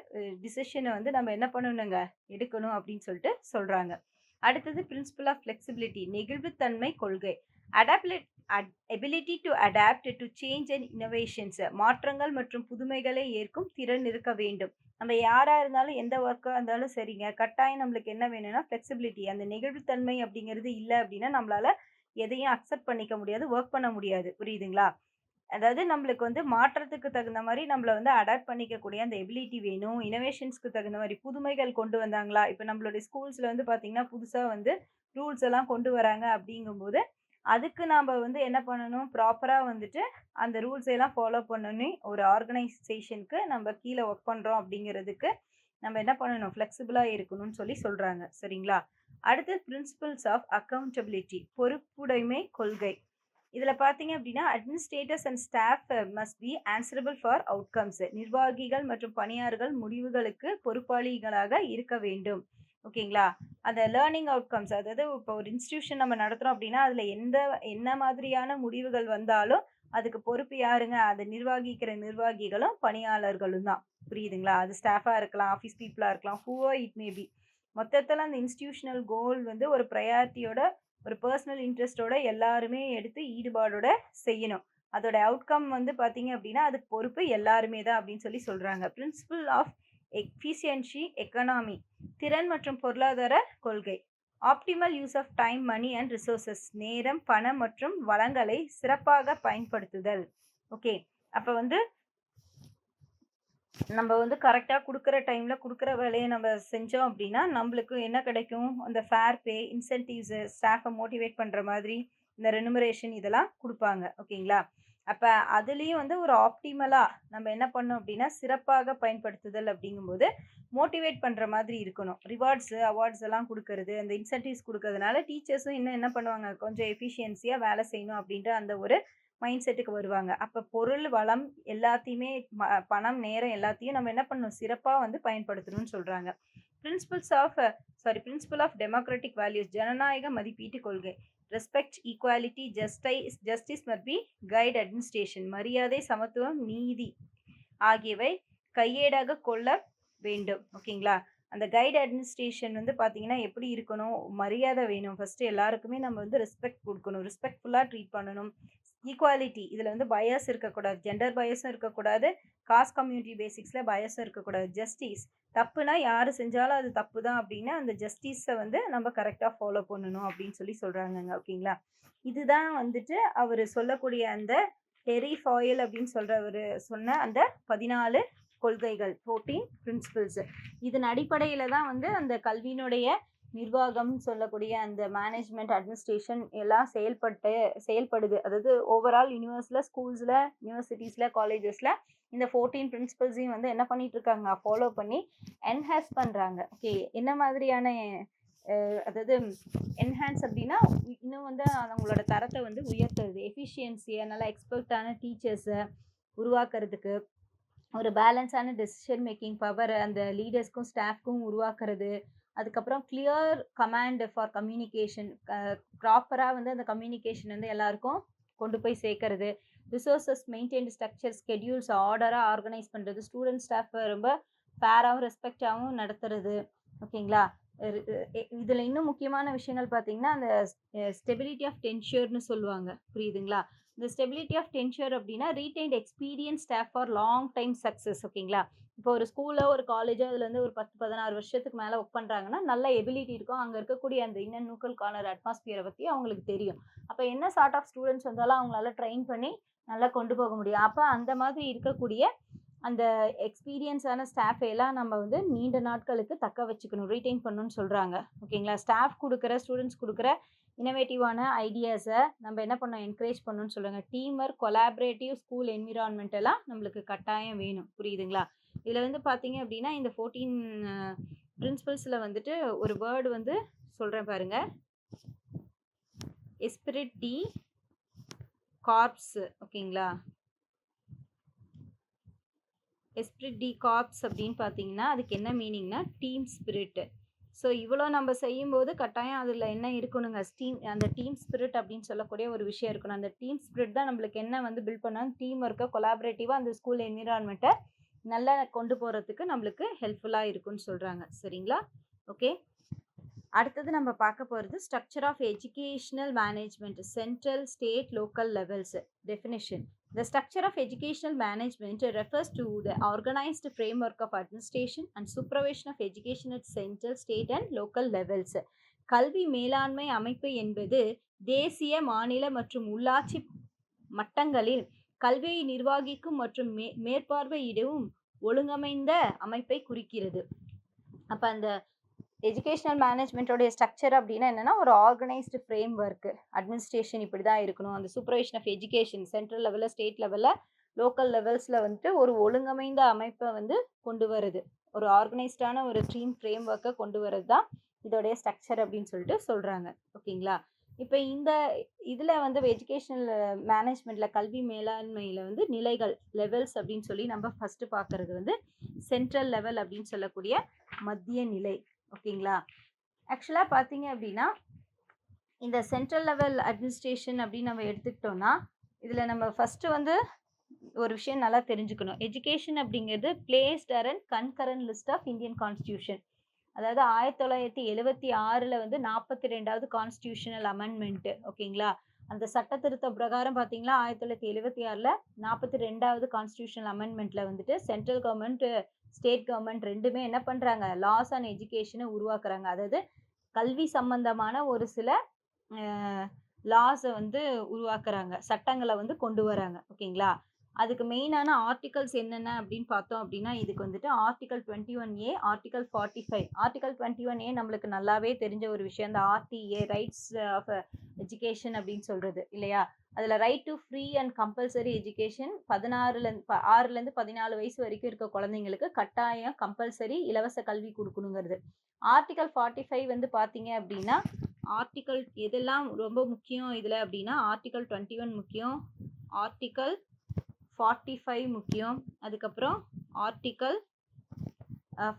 A: டிசிஷன வந்து நம்ம என்ன பண்ணணுங்க? எடுக்கணும் அப்படின்னு சொல்லிட்டு சொல்றாங்க. அடுத்தது பிரின்சிபல் ஆஃப் ஃப்ளெக்சிபிலிட்டி நெகிழ்வுத்தன்மை கொள்கை. Adaptability to adapt to change and innovations. மாற்றங்கள் மற்றும் புதுமைகளை ஏற்கும் திறன் இருக்க வேண்டும். நம்ம யாரா இருந்தாலும் எந்த ஒர்க்கா இருந்தாலும் சரிங்க. கட்டாயம் நம்மளுக்கு என்ன வேணும்னா ஃப்ளெக்சிபிலிட்டி. அந்த நெகிழ்வுத்தன்மை அப்படிங்கிறது இல்ல அப்படின்னா, நம்மளால எதையும் அக்செப்ட் பண்ணிக்க முடியாது. வொர்க் பண்ண முடியாது. புரியுதுங்களா? அதாவது நம்மளுக்கு வந்து மாற்றத்துக்கு தகுந்த மாரி நம்மள வந்து அடாப்ட் பண்ணிக்கக்கூடிய அந்த எபிலிட்டி வேணும். இன்னோவேஷன்ஸ்க்கு தகுந்த மாரி புதுமைகள் கொண்டு வந்தாங்களா? இப்ப நம்மளுடைய ஸ்கூல்ஸ்ல வந்து பார்த்தீங்கன்னா, புதுசா வந்து ரூல்ஸ் எல்லாம் கொண்டு வராங்க அப்படிங்கும்போது, அதுக்கு நாம வந்து என்ன பண்ணணும்? ப்ராப்பரா வந்துட்டு அந்த ரூல்ஸ் எல்லாம் ஃபாலோ பண்ணணும். ஒரு ஆர்கனைசேஷனுக்கு நம்ம கீழ ஒர்க் பண்றோம் அப்படிங்கிறதுக்கு, நம்ம என்ன பண்ணணும்? ஃப்ளெக்சிபிளா இருக்கணும்னு சொல்றாங்க. சரிங்களா? அடுத்து பிரின்சிபிள்ஸ் ஆஃப் அக்கவுண்டபிலிட்டி பொறுப்புடைமை கொள்கை. இதுல பார்த்தீங்க அப்படின்னா, administrators and staff must be answerable for outcomes. நிர்வாகிகள் மற்றும் பணியாளர்கள் முடிவுகளுக்கு பொறுப்பாளிகளாக இருக்க வேண்டும். ஓகேங்களா? அந்த லேர்னிங் அவுட்கம்ஸ் அதாவது இப்போ ஒரு இன்ஸ்டிடியூஷன் நம்ம நடத்துறோம் அப்படின்னா, அதுல என்ன மாதிரியான முடிவுகள் வந்தாலும், அதுக்கு பொறுப்பு யாருங்க? அத நிர்வகிக்கிற நிர்வாகிகளும், பணியாளர்களும் தான். புரியுதுங்களா? அது ஸ்டாஃபா இருக்கலாம், ஆஃபீஸ் பீப்பிளா இருக்கலாம், ஹூவர் இட் மே பி. மொத்தத்துல அந்த இன்ஸ்டிடியூஷனல் கோல் வந்து ஒரு பிரையாரிட்டியோட ஒரு பர்சனல் இன்ட்ரெஸ்ட்டோட எல்லாருமே எடுத்து ஈடுபாடோட செய்யணும். அதோட அவுட்கம் வந்து பார்த்தீங்க அப்படின்னா, அதுக்கு பொறுப்பு எல்லாருமே தான் அப்படின்னு சொல்றாங்க. பிரின்சிபிள் ஆஃப் எஃபிஷியன்சி எக்கனாமி திறன் மற்றும் பொருளாதார கொள்கை. Optimal use of time, money and resources நேரம், பணம் மற்றும் வளங்களை சிறப்பாக பயன்படுத்துதல். ஓகே. அப்ப வந்து நம்ம வந்து கரெக்ட்டா குடுக்குற டைம்ல குடுக்குற வேலைய நம்ம செஞ்சோம் அப்படின்னா, நம்மளுக்கு என்ன கிடைக்கும்? அந்த ஃபேர் பே, இன்சென்டிவ்ஸ், ஸ்டாஃப மோட்டிவேட் பண்ற மாதிரி இந்த ரெனுமரேஷன் இதெல்லாம் குடுப்பாங்க. ஓகேங்களா? அப்ப அதுலயும் வந்து ஒரு ஆப்டிமலா நம்ம என்ன பண்ணோம் அப்படின்னா, சிறப்பாக பயன்படுத்துதல் அப்படிங்கும்போது, மோட்டிவேட் பண்ற மாதிரி இருக்கணும். ரிவார்ட்ஸ், அவார்ட்ஸ் எல்லாம் குடுக்கறது, அந்த இன்சென்டிவ்ஸ் குடுக்கறதுனால டீச்சர்ஸும் இன்னும் என்ன பண்ணுவாங்க? கொஞ்சம் எஃபிஷியன்சியா வேலை செய்யணும் அப்படின்ற அந்த ஒரு மைண்ட் செட்டுக்கு வருவாங்க. அப்ப பொருள், வளம் எல்லாத்தையுமே பணம், நேரம் எல்லாத்தையும் நம்ம என்ன பண்ணணும்? சிறப்பா வந்து பயன்படுத்தணும்னு சொல்றாங்க. Principles of principle of democratic values ஜனநாயக மதிப்பீட்டு கொள்கை. Respect, equality, justice must be guide administration. மரியாதை, சமத்துவம், நீதி ஆகியவை கையேடாக கொள்ள வேண்டும். ஓகேங்களா? அந்த கைட் அட்மினிஸ்ட்ரேஷன் வந்து பார்த்தீங்கன்னா எப்படி இருக்கணும்? மரியாதை வேணும். ஃபஸ்ட்டு எல்லாருக்குமே நம்ம வந்து ரெஸ்பெக்ட் கொடுக்கணும். ரெஸ்பெக்ட்ஃபுல்லாக ட்ரீட் பண்ணணும். ஈக்குவாலிட்டி, இதில் வந்து பயஸ் இருக்கக்கூடாது. ஜெண்டர் பயஸும் இருக்கக்கூடாது. காஸ்ட் கம்யூனிட்டி பேசிக்ஸில் பயஸும் இருக்கக்கூடாது. ஜஸ்டிஸ், தப்புனா யார் செஞ்சாலும் அது தப்பு தான் அப்படின்னா அந்த ஜஸ்டிஸை வந்து நம்ம கரெக்டாக ஃபாலோ பண்ணணும் அப்படின்னு சொல்கிறாங்கங்க. ஓகேங்களா? இதுதான் வந்துட்டு அவர் சொல்லக்கூடிய அந்த டெரி ஃபாயில் அப்படின்னு சொல்கிறவர் சொன்ன அந்த 14 கொள்கைகள், 14 பிரின்சிபல்ஸ். இதன் அடிப்படையில் தான் வந்து அந்த கல்வியினுடைய நிர்வாகம் சொல்லக்கூடிய அந்த மேனேஜ்மெண்ட், அட்மினிஸ்ட்ரேஷன் எல்லாம் செயல்படுது. அதாவது ஓவரால் ஸ்கூல்ஸில், யூனிவர்சிட்டிஸில், காலேஜஸில் இந்த 14 பிரின்சிபல்ஸையும் வந்து என்ன பண்ணிட்டு இருக்காங்க? ஃபாலோ பண்ணி என்ஹான்ஸ் பண்ணுறாங்க. ஓகே, என்ன மாதிரியான அதாவது என்ஹான்ஸ் அப்படின்னா இன்னும் வந்து அவங்களோட தரத்தை வந்து உயர்த்துறது, எஃபிஷியன்சியை, நல்லா எக்ஸ்பர்ட்டான டீச்சர்ஸை உருவாக்குறதுக்கு, ஒரு பேலன்ஸான டெசிஷன் மேக்கிங் பவர் அந்த லீடர்ஸ்க்கும் ஸ்டாஃப்க்கும் உருவாக்குறது, அதுக்கப்புறம் கிளியர் கமாண்ட் ஃபார் கம்யூனிகேஷன், ப்ராப்பராக வந்து அந்த கம்யூனிகேஷன் வந்து எல்லாருக்கும் கொண்டு போய் சேர்க்கறது, ரிசோர்ஸஸ் மெயின்டைன் ஸ்ட்ரக்சர், ஸ்கெடியூல்ஸ் ஆர்டராக ஆர்கனைஸ் பண்ணுறது, ஸ்டூடெண்ட் ஸ்டாஃபை ரொம்ப ஃபேராகவும் ரெஸ்பெக்டாகவும் நடத்துறது. ஓகேங்களா? இதில் இன்னும் முக்கியமான விஷயங்கள் பார்த்தீங்கன்னா அந்த ஸ்டெபிலிட்டி ஆஃப் டென்ஷர்னு சொல்லுவாங்க. புரியுதுங்களா? இந்த ஸ்டெபிலிட்டி ஆஃப் டென்ஷர் அப்படின்னா retained experience staff for long time success. ஓகேங்களா? இப்போ ஒரு ஸ்கூலில், ஒரு காலேஜோ, அதில் வந்து ஒரு 10-16 வருஷத்துக்கு மேலே ஒர்க் பண்ணுறாங்கன்னா நல்ல எபிலிட்டி இருக்கும். அங்கே இருக்கக்கூடிய அந்த இன்னர் நியூக்கல் கார்னர் அட்மாஸ்பியரை பற்றி அவங்களுக்கு தெரியும். அப்போ என்ன சார்ட் ஆஃப் ஸ்டூடெண்ட்ஸ் வந்தாலும் அவங்களால ட்ரெயின் பண்ணி நல்லா கொண்டு போக முடியும். அப்போ அந்த மாதிரி இருக்கக்கூடிய அந்த எக்ஸ்பீரியன்ஸான ஸ்டாஃபை எல்லாம் நம்ம வந்து நீண்ட நாட்களுக்கு தக்க வச்சுக்கணும், ரீட்டைன் பண்ணணும்னு சொல்கிறாங்க. ஓகேங்களா? ஸ்டூடெண்ட்ஸ் கொடுக்குற இனோவேட்டிவான ஐடியாஸை நம்ம என்ன பண்ணோம்? என்கரேஜ் பண்ணணும்னு சொல்லுவாங்க. Team work, collaborative school environment எல்லாம் நம்மளுக்கு கட்டாயம் வேணும். புரியுதுங்களா? இதில் வந்து பார்த்தீங்க அப்படின்னா இந்த 14 பிரின்சிபல்ஸில் வந்துட்டு ஒரு வேர்டு வந்து சொல்கிறேன் பாருங்க. எஸ்பிரிட் டி கார்ப்ஸ். ஓகேங்களா? எஸ்பிரிட் டி கார்ப்ஸ் அப்படின்னு பார்த்தீங்கன்னா அதுக்கு என்ன மீனிங்னா டீம் ஸ்பிரிட். ஸோ இவ்வளோ நம்ம செய்யும்போது கட்டாயம் அதில் என்ன இருக்கணுங்க? அந்த டீம் ஸ்பிரிட் அப்படின்னு சொல்லக்கூடிய ஒரு விஷயம் இருக்கணும். அந்த டீம் ஸ்பிரிட் தான் நம்மளுக்கு என்ன வந்து பில்ட் பண்ணால் டீம் ஒர்க்கை கொலாபரேட்டிவாக அந்த ஸ்கூல் என்விரான்மெண்ட்டை நல்லா கொண்டு போகிறதுக்கு நம்மளுக்கு ஹெல்ப்ஃபுல்லாக இருக்குன்னு சொல்கிறாங்க. சரிங்களா? ஓகே, அடுத்தது நம்ம பார்க்க போகிறது structure of educational management, central, state, local levels. Definition. The structure of educational management refers to the organized framework of administration and supervision of education at central, state and local levels. கல்வி மேலாண்மை அமைப்பு என்பது தேசிய, மாநில மற்றும் உள்ளாட்சி மட்டங்களில் கல்வியை நிர்வகிக்கும் மற்றும் மேற்பார்வையிடவும் ஒழுங்கமைந்த அமைப்பை குறிக்கிறது. அப்போ அந்த எஜுகேஷனல் மேனேஜ்மெண்ட்டோடைய ஸ்ட்ரக்சர் அப்படின்னா என்னென்னா ஒரு ஆர்கனைஸ்டு ஃப்ரேம் ஒர்க்கு, அட்மினிஸ்ட்ரேஷன் இப்படி தான் இருக்கணும், அந்த சூப்பர்வைஷன் ஆஃப் எஜுகேஷன் சென்ட்ரல் லெவலில், ஸ்டேட் லெவலில், லோக்கல் லெவல்ஸில் வந்துட்டு ஒரு ஒழுங்கமைந்த அமைப்பை வந்து கொண்டு வருது, ஒரு ஆர்கனைஸ்டான ஒரு டீம் ஃப்ரேம் ஒர்க்கை கொண்டு வரது தான் இதோடைய ஸ்ட்ரக்சர் அப்படின்னு சொல்லிட்டு சொல்கிறாங்க. ஓகேங்களா? இப்போ இந்த இதில் வந்து எஜுகேஷனல் மேனேஜ்மெண்ட்டில், கல்வி மேலாண்மையில் வந்து நிலைகள், லெவல்ஸ் அப்படின்னு சொல்லி நம்ம ஃபஸ்ட்டு பார்க்குறது வந்து சென்ட்ரல் லெவல் அப்படின்னு சொல்லக்கூடிய மத்திய நிலை. ஓகேங்களா? ஆக்சுவலாக பார்த்தீங்க அப்படின்னா இந்த சென்ட்ரல் லெவல் அட்மினிஸ்ட்ரேஷன் அப்படின்னு நம்ம எடுத்துக்கிட்டோம்னா இதில் நம்ம ஃபஸ்ட்டு வந்து ஒரு விஷயம் நல்லா தெரிஞ்சுக்கணும். எஜுகேஷன் அப்படிங்கிறது placed and concurrent list of Indian constitution. அதாவது 1976 வந்து 42வது கான்ஸ்டியூஷனல் அமெண்ட்மெண்ட்டு. ஓகேங்களா? அந்த சட்ட திருத்த பிரகாரம் பார்த்தீங்களா 1976 42வது கான்ஸ்டியூஷனல் அமெண்ட்மெண்ட்டில் வந்துட்டு சென்ட்ரல் கவர்மெண்ட், ஸ்டேட் கவர்மெண்ட் ரெண்டுமே என்ன பண்ணுறாங்க? லாஸ் ஆன் எஜுகேஷனை உருவாக்குறாங்க. அதாவது கல்வி சம்பந்தமான ஒரு சில லாஸை வந்து உருவாக்குறாங்க, சட்டங்களை வந்து கொண்டு வராங்க. ஓகேங்களா? அதுக்கு மெயினான ஆர்டிகல்ஸ் என்னென்ன அப்படின்னு பார்த்தோம் அப்படின்னா இதுக்கு வந்துட்டு article 21A, article 45. Article 21A நம்மளுக்கு நல்லாவே தெரிஞ்ச ஒரு விஷயம், அந்த RTA, ரைட்ஸ் ஆஃப் எஜுகேஷன் அப்படின்னு சொல்கிறது இல்லையா? அதில் right to free and compulsory education 6லேருந்து 14 வயசு வரைக்கும் இருக்க குழந்தைங்களுக்கு கட்டாயம் கம்பல்சரி இலவச கல்வி கொடுக்கணுங்கிறது. ஆர்டிகல் 45 வந்து பார்த்தீங்க அப்படின்னா ஆர்டிகல் எதெல்லாம் ரொம்ப முக்கியம் இதில் அப்படின்னா ஆர்டிகல் 21 முக்கியம், ஆர்டிகல் 45 முக்கியம், அதுக்கப்புறம் ஆர்டிகல்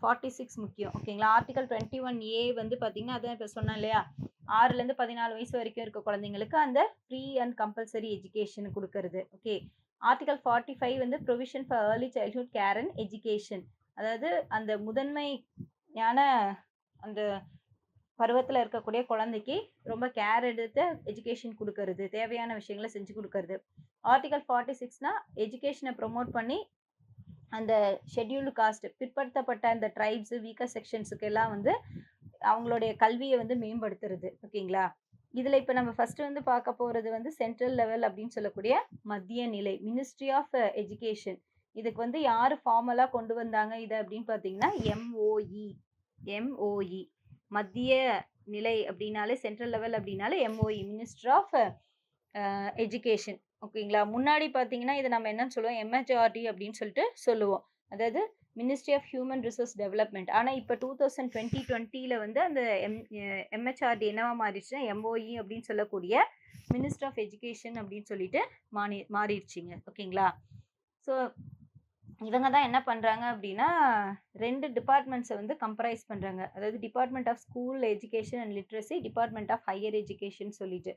A: 46 முக்கியம். ஓகேங்களா. ஆர்டிகல் 21A வந்து பார்த்தீங்கன்னா அதான் இப்போ சொன்னேன் இல்லையா, 6லேருந்து 14 வயசு வரைக்கும் இருக்க குழந்தைங்களுக்கு அந்த ஃப்ரீ அண்ட் கம்பல்சரி எஜுகேஷன் கொடுக்கறது. ஓகே. ஆர்டிகல் 45 வந்து provision for early childhood care and education, அதாவது அந்த முதன்மையான அந்த பருவத்தில் இருக்கக்கூடிய குழந்தைக்கு ரொம்ப கேர் எடுத்து எஜுகேஷன் கொடுக்கறது, தேவையான விஷயங்களை செஞ்சு கொடுக்கறது. ஆர்டிகல் 46னா எஜுகேஷனை ப்ரொமோட் பண்ணி அந்த ஷெட்யூல்டு காஸ்ட் பிற்படுத்தப்பட்ட அந்த ட்ரைப்ஸ் வீக்கர் செக்ஷன்ஸுக்கு எல்லாம் வந்து அவங்களுடைய கல்வியை வந்து மேம்படுத்துறது. ஓகேங்களா. இதில் இப்போ நம்ம ஃபர்ஸ்ட் வந்து பார்க்க போகிறது வந்து சென்ட்ரல் லெவல் அப்படின்னு சொல்லக்கூடிய மத்திய நிலை, மினிஸ்ட்ரி ஆஃப் எஜுகேஷன். இதுக்கு வந்து யார் ஃபார்மலாக கொண்டு வந்தாங்க இதை அப்படின்னு பார்த்தீங்கன்னா எம்ஓஇ. மத்திய நிலை அப்படின்னாலே சென்ட்ரல் லெவல் அப்படின்னாலே எம்ஓஇ, மினிஸ்டர் ஆஃப் எஜுகேஷன். ஓகேங்களா. முன்னாடி பார்த்தீங்கன்னா இதை நம்ம என்னன்னு சொல்லுவோம், எம்ஹெச்ஆர்டி அப்படின்னு சொல்லிட்டு சொல்லுவோம், அதாவது ministry of human resource development. ஆனால் இப்போ 2020 வந்து அந்த எம்ஹெச்ஆர்டி என்னவா மாறிடுச்சுன்னா எம்ஓஇ அப்படின்னு சொல்லக்கூடிய மினிஸ்டர் ஆஃப் எஜுகேஷன் அப்படின்னு சொல்லிட்டு மாறிடுச்சிங்க. ஓகேங்களா. ஸோ இவங்க தான் என்ன பண்ணுறாங்க அப்படின்னா 2 டிபார்ட்மெண்ட்ஸை வந்து கம்பரைஸ் பண்ணுறாங்க, அதாவது department of school education and literacy, department of higher education சொல்லிட்டு.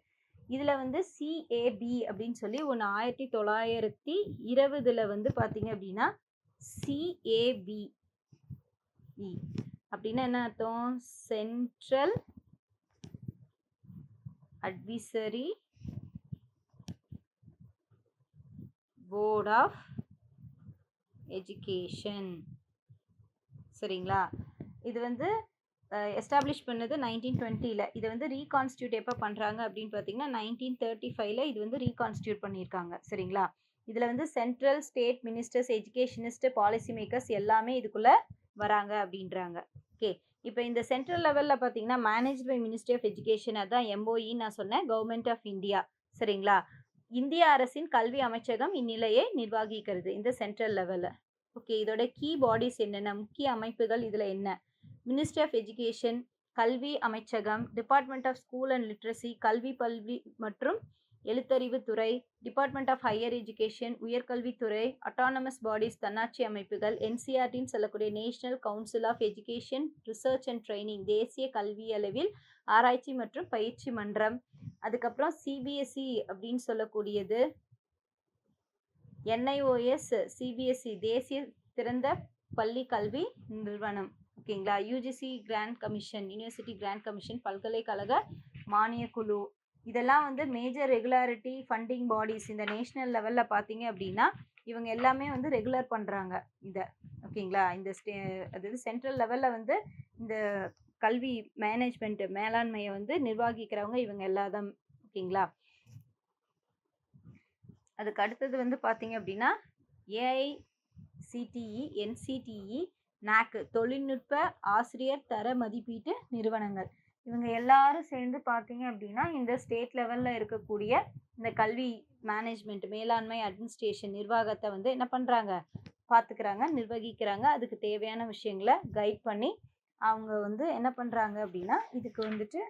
A: இதில் வந்து சிஏபி அப்படின்னு சொல்லி ஒன்று 1920 வந்து பார்த்தீங்க அப்படின்னா சிஏபி அப்படின்னா என்ன அர்த்தம், central advisory board of education. சரிங்களா. இது வந்து எஸ்டாப்ளிஷ் பண்ணது 1920. இதை வந்து ரீகான்ஸ்டியூட் எப்போ பண்ணுறாங்க அப்படின்னு பார்த்தீங்கன்னா 1935 இது வந்து ரீகான்ஸ்டியூட் பண்ணியிருக்காங்க. சரிங்களா. இதில் வந்து central state ministers, educationist, policy makers எல்லாமே இதுக்குள்ளே வராங்க அப்படின்றாங்க. ஓகே. இப்போ இந்த சென்ட்ரல் லெவலில் பார்த்தீங்கன்னா manage by ministry of education, அதான் எம்ஓஇன்னு நான் சொன்னேன், கவர்மெண்ட் ஆஃப் இந்தியா. சரிங்களா. இந்திய அரசின் கல்வி அமைச்சகம் இந்நிலையை நிர்வகிக்கிறது இந்த சென்ட்ரல் லெவலில். ஓகே. இதோட கீ பாடிஸ் என்னென்ன, முக்கிய அமைப்புகள் இதில் என்ன, மினிஸ்ட்ரி ஆஃப் எஜுகேஷன் கல்வி அமைச்சகம், department of school and literacy கல்வி மற்றும் எழுத்தறிவுத்துறை, டிபார்ட்மெண்ட் ஆஃப் ஹையர் எஜுகேஷன் உயர்கல்வித்துறை, அட்டானமஸ் பாடிஸ் தன்னாட்சி அமைப்புகள், என்சிஆர்டின்னு சொல்லக்கூடிய national council of education research and training தேசிய கல்வியளவில் ஆராய்ச்சி மற்றும் பயிற்சி மன்றம், அதுக்கப்புறம் சிபிஎஸ்இ அப்படின்னு சொல்லக்கூடியது, என்ஐஓஎஸ் சிபிஎஸ்இ தேசிய திறந்த பள்ளி கல்வி நிறுவனம். ஓகேங்களா. UGC grand commission, university grant commission பல்கலைக்கழக மானிய குழு, இதெல்லாம் வந்து மேஜர் ரெகுலாரிட்டி ஃபண்டிங் பாடிஸ். இந்த நேஷ்னல் லெவலில் பார்த்தீங்க அப்படின்னா இவங்க எல்லாமே வந்து ரெகுலர் பண்ணுறாங்க இதை. ஓகேங்களா. இந்த அதாவது சென்ட்ரல் லெவலில் வந்து இந்த கல்வி மேனேஜ்மெண்ட் மேலாண்மையை வந்து நிர்வகிக்கிறவங்க இவங்க எல்லாதான். ஓகேங்களா. அதுக்கு அடுத்தது வந்து பார்த்தீங்க அப்படின்னா ஏஐசிடிஇ, என்சிடிஇ, நாக் தொழில்நுட்ப ஆசிரியர் தர மதிப்பீட்டு நிறுவனங்கள். இவங்க எல்லாரும் சேர்ந்து பார்த்தீங்க அப்படின்னா இந்த ஸ்டேட் லெவலில் இருக்கக்கூடிய இந்த கல்வி மேனேஜ்மெண்ட் மேலாண்மை அட்மினிஸ்ட்ரேஷன் நிர்வாகத்தை வந்து என்ன பண்ணுறாங்க, பார்த்துக்கிறாங்க, நிர்வகிக்கிறாங்க. அதுக்கு தேவையான விஷயங்களை கைட் பண்ணி அவங்க வந்து என்ன பண்ணுறாங்க அப்படின்னா இதுக்கு வந்துட்டு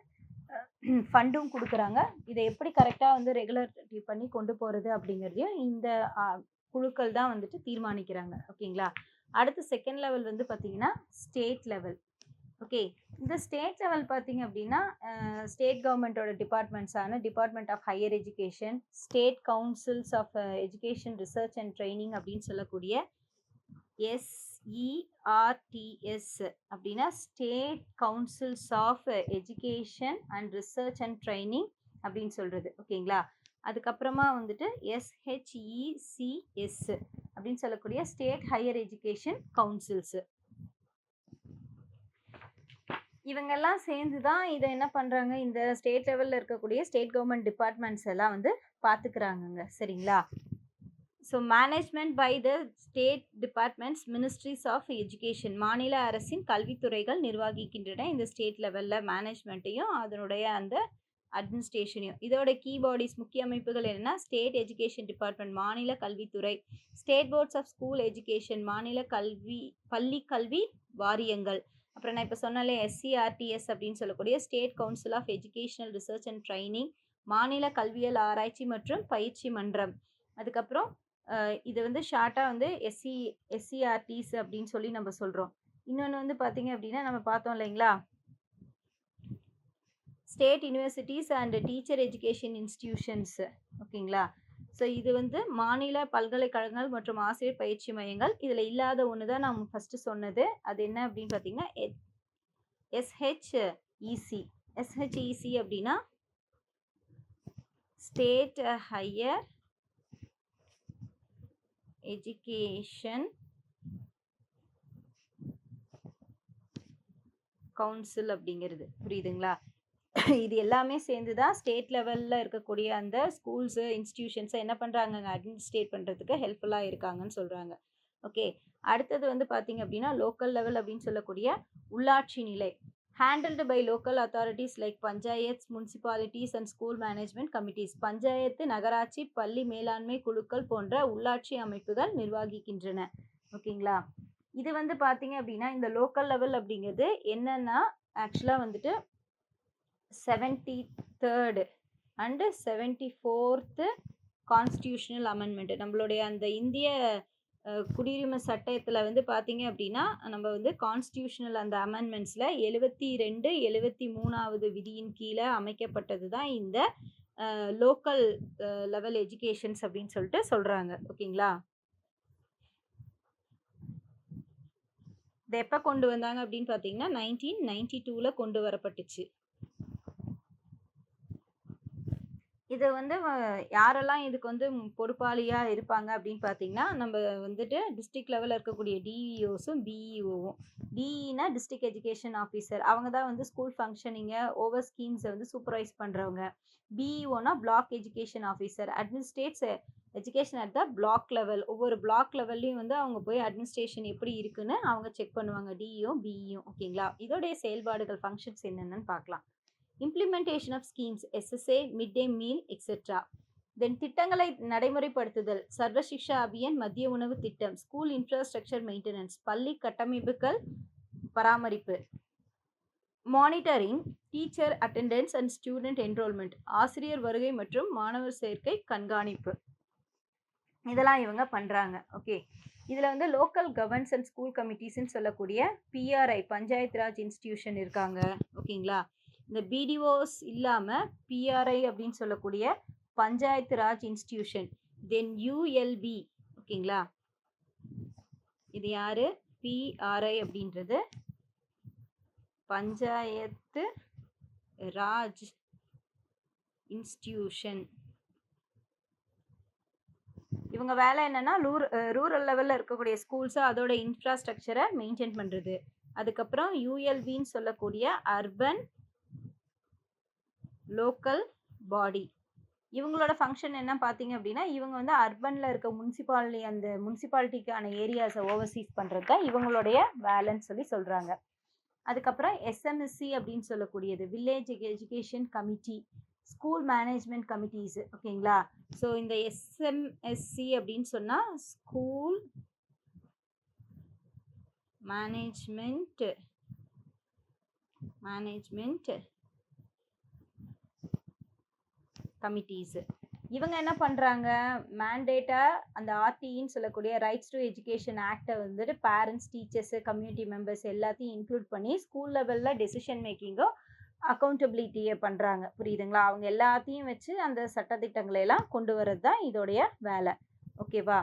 A: ஃபண்டும் கொடுக்குறாங்க. இதை எப்படி கரெக்டாக வந்து ரெகுலரிட்டி பண்ணி கொண்டு போகிறது அப்படிங்கிறதையும் இந்த குழுக்கள் தான் வந்துட்டு தீர்மானிக்கிறாங்க. ஓகேங்களா. அடுத்து செகண்ட் லெவல் வந்து பார்த்தீங்கன்னா ஸ்டேட் லெவல். ஓகே. இந்த ஸ்டேட் லெவல் பார்த்தீங்க அப்படின்னா ஸ்டேட் கவர்மெண்ட்டோட டிபார்ட்மெண்ட்ஸான department of higher education, state councils of education research and training அப்படின்னு சொல்லக்கூடிய SERTS அப்படின்னா state councils of education and research and training அப்படின்னு சொல்கிறது. ஓகேங்களா. அதுக்கப்புறமா வந்துட்டு SHECS அப்படின்னு சொல்லக்கூடிய ஸ்டேட் ஹையர் எஜுகேஷன் கவுன்சில்ஸு. இவங்கெல்லாம் சேர்ந்து தான் இதை என்ன பண்ணுறாங்க, இந்த ஸ்டேட் லெவலில் இருக்கக்கூடிய ஸ்டேட் கவர்மெண்ட் டிபார்ட்மெண்ட்ஸ் எல்லாம் வந்து பார்த்துக்கிறாங்கங்க. சரிங்களா. So management by the state departments ministries of education, மாநில அரசின் கல்வித்துறைகள் நிர்வகிக்கின்றன இந்த ஸ்டேட் லெவலில் மேனேஜ்மெண்ட்டையும் அதனுடைய அந்த அட்மினிஸ்ட்ரேஷனையும். இதோட கீ பாடிஸ் முக்கிய அமைப்புகள் என்னென்னா ஸ்டேட் எஜுகேஷன் டிபார்ட்மெண்ட் மாநில கல்வித்துறை, state boards of school education மாநில பள்ளி கல்வி வாரியங்கள், அப்புறம் நான் இப்போ சொன்னாலே SCRTS அப்படின்னு சொல்லக்கூடிய state council of educational research and training மாநில கல்வியல் ஆராய்ச்சி மற்றும் பயிற்சி மன்றம். அதுக்கப்புறம் இது வந்து ஷார்ட்டாக வந்து SCRTS அப்படின்னு சொல்லி நம்ம சொல்கிறோம். இன்னொன்று வந்து பார்த்தீங்க அப்படின்னா நம்ம பார்த்தோம் இல்லைங்களா, state universities and teacher education institutions. ஓகேங்களா. ஸோ இது வந்து மாநில பல்கலைக்கழகங்கள் மற்றும் ஆசிரியர் பயிற்சி மையங்கள். இதில் இல்லாத ஒன்று தான் நான் ஃபஸ்ட்டு சொன்னது. அது என்ன அப்படின்னு பார்த்தீங்கன்னா எஸ்ஹெச்இசி. எஸ்ஹெச்இசி அப்படின்னா ஸ்டேட் ஹையர் எஜுகேஷன் கவுன்சில் அப்படிங்கிறது. புரியுதுங்களா. இது எல்லாமே சேர்ந்து தான் ஸ்டேட் லெவலில் இருக்கக்கூடிய அந்த ஸ்கூல்ஸு இன்ஸ்டிடியூஷன்ஸை என்ன பண்ணுறாங்க, அட்மினிஸ்ட்ரேட் பண்ணுறதுக்கு ஹெல்ப்ஃபுல்லாக இருக்காங்கன்னு சொல்கிறாங்க. ஓகே. அடுத்தது வந்து பார்த்தீங்க அப்படின்னா லோக்கல் லெவல் அப்படின்னு சொல்லக்கூடிய உள்ளாட்சி நிலை. Handled by local authorities like panchayats, municipalities and school management committees. Panchayat, நகராட்சி, பள்ளி மேலாண்மை குழுக்கள் போன்ற உள்ளாட்சி அமைப்புகள் நிர்வகிக்கின்றன. ஓகேங்களா. இது வந்து பார்த்தீங்க அப்படின்னா இந்த லோக்கல் லெவல் அப்படிங்கிறது என்னன்னா ஆக்சுவலாக வந்துட்டு 73rd and 74th constitutional amendment. நம்மளுடைய அந்த இந்திய குடியுரிமை சட்டத்தில் வந்து பார்த்தீங்க அப்படின்னா நம்ம வந்து கான்ஸ்டியூஷனல் அந்த அமெண்ட்மெண்ட்ஸில் 72, 73வது விதியின் கீழே அமைக்கப்பட்டது தான் இந்த லோக்கல் லெவல் எஜுகேஷன்ஸ் அப்படின்னு சொல்லிட்டு சொல்கிறாங்க. ஓகேங்களா. இதை எப்போ கொண்டு வந்தாங்க அப்படின்னு பார்த்தீங்கன்னா 1992 கொண்டு வரப்பட்டுச்சு. இது வந்து யாரெல்லாம் இதுக்கு வந்து பொறுப்பாளியாக இருப்பாங்க அப்படின்னு பார்த்தீங்கன்னா நம்ம வந்துட்டு டிஸ்ட்ரிக்ட் லெவலில் இருக்கக்கூடிய டிஇஓஸும் பிஇஓவும். டிஇனா டிஸ்ட்ரிக்ட் எஜுகேஷன் ஆஃபீஸர், அவங்க தான் வந்து ஸ்கூல் ஃபங்க்ஷனிங்கை ஓவர் ஸ்கீம்ஸை வந்து சூப்பர்வைஸ் பண்ணுறவங்க. பிஇஓனா block education officer, administrates education at the block level. ஒவ்வொரு பிளாக் லெவல்லையும் வந்து அவங்க போய் அட்மினிஸ்ட்ரேஷன் எப்படி இருக்குன்னு அவங்க செக் பண்ணுவாங்க, டிஇஓ பிஇஓ. ஓகேங்களா. இதோடைய செயல்பாடுகள் ஃபங்க்ஷன்ஸ் என்னென்னு பார்க்கலாம். Implementation of schemes, SSA, mid day meal etcetera. Then திட்டங்களை நடைமுறைப்படுத்துதல், சர்வ சிக்ஷா அபியான், மத்திய உணவு திட்டம், ஸ்கூல் இன்ஃப்ராஸ்ட்ரக்சர் மெயின்டெனன்ஸ், பள்ளி கட்டமைப்புகள் பராமரிப்பு, monitoring, teacher attendance and student enrolment, ஆசிரியர் வருகை மற்றும் மாணவர் சேர்க்கை கண்காணிப்பு. இதெல்லாம் இவங்க பண்ணுறாங்க. ஓகே. இதில் வந்து லோக்கல் கவர்னன்ஸ் அண்ட் ஸ்கூல் கமிட்டிஸ்ன்னு சொல்லக்கூடிய பிஆர்ஐ, பஞ்சாயத்து ராஜ் இன்ஸ்டிடியூஷன் இருக்காங்க. ஓகேங்களா. இந்த பிடிஓஸ் இல்லாமல் பிஆர்ஐ அப்படின்னு சொல்லக்கூடிய பஞ்சாயத்து ராஜ் இன்ஸ்டிடியூஷன். தென் யூஎல்பி. ஓகேங்களா. இது யாரு, பிஆர்ஐ அப்படின்றது பஞ்சாயத்து ராஜ் இன்ஸ்டிடியூஷன். இவங்க வேலை என்னன்னா ரூரல் லெவலில் இருக்கக்கூடிய ஸ்கூல்ஸை அதோட இன்ஃப்ராஸ்ட்ரக்சரை மெயின்டைன் பண்ணுறது. அதுக்கப்புறம் யூஎல்பின்னு சொல்லக்கூடிய அர்பன் லோக்கல் பாடி. இவங்களோட ஃபங்க்ஷன் என்ன பார்த்தீங்க அப்படின்னா இவங்க வந்து அர்பனில் இருக்க அந்த முனிசிபாலிட்டிக்கான ஏரியாஸை ஓவர்சீஸ் பண்ணுறது தான் இவங்களுடைய வேலைன்னு சொல்கிறாங்க. அதுக்கப்புறம் எஸ்எம்எஸ்சி அப்படின்னு சொல்லக்கூடியது village education committee, school management committees. ஓகேங்களா. ஸோ இந்த எஸ்எம்எஸ்சி அப்படின்னு சொன்னால் ஸ்கூல் மேனேஜ்மெண்ட் கமிட்டிஸ். இவங்க என்ன பண்ணுறாங்க, மேண்டேட்டாக அந்த ஆர்டின்னு சொல்லக்கூடிய ரைட்ஸ் டு எஜுகேஷன் ஆக்டை வந்துட்டு பேரண்ட்ஸ், டீச்சர்ஸு, கம்யூனிட்டி மெம்பர்ஸ் எல்லாத்தையும் இன்க்ளூட் பண்ணி ஸ்கூல் லெவலில் டெசிஷன் மேக்கிங்கோ அக்கௌண்டபிலிட்டியை பண்ணுறாங்க. புரியுதுங்களா. அவங்க எல்லாத்தையும் வச்சு அந்த சட்டத்திட்டங்களை எல்லாம் கொண்டு வரது தான் இதோடைய வேலை. ஓகேவா.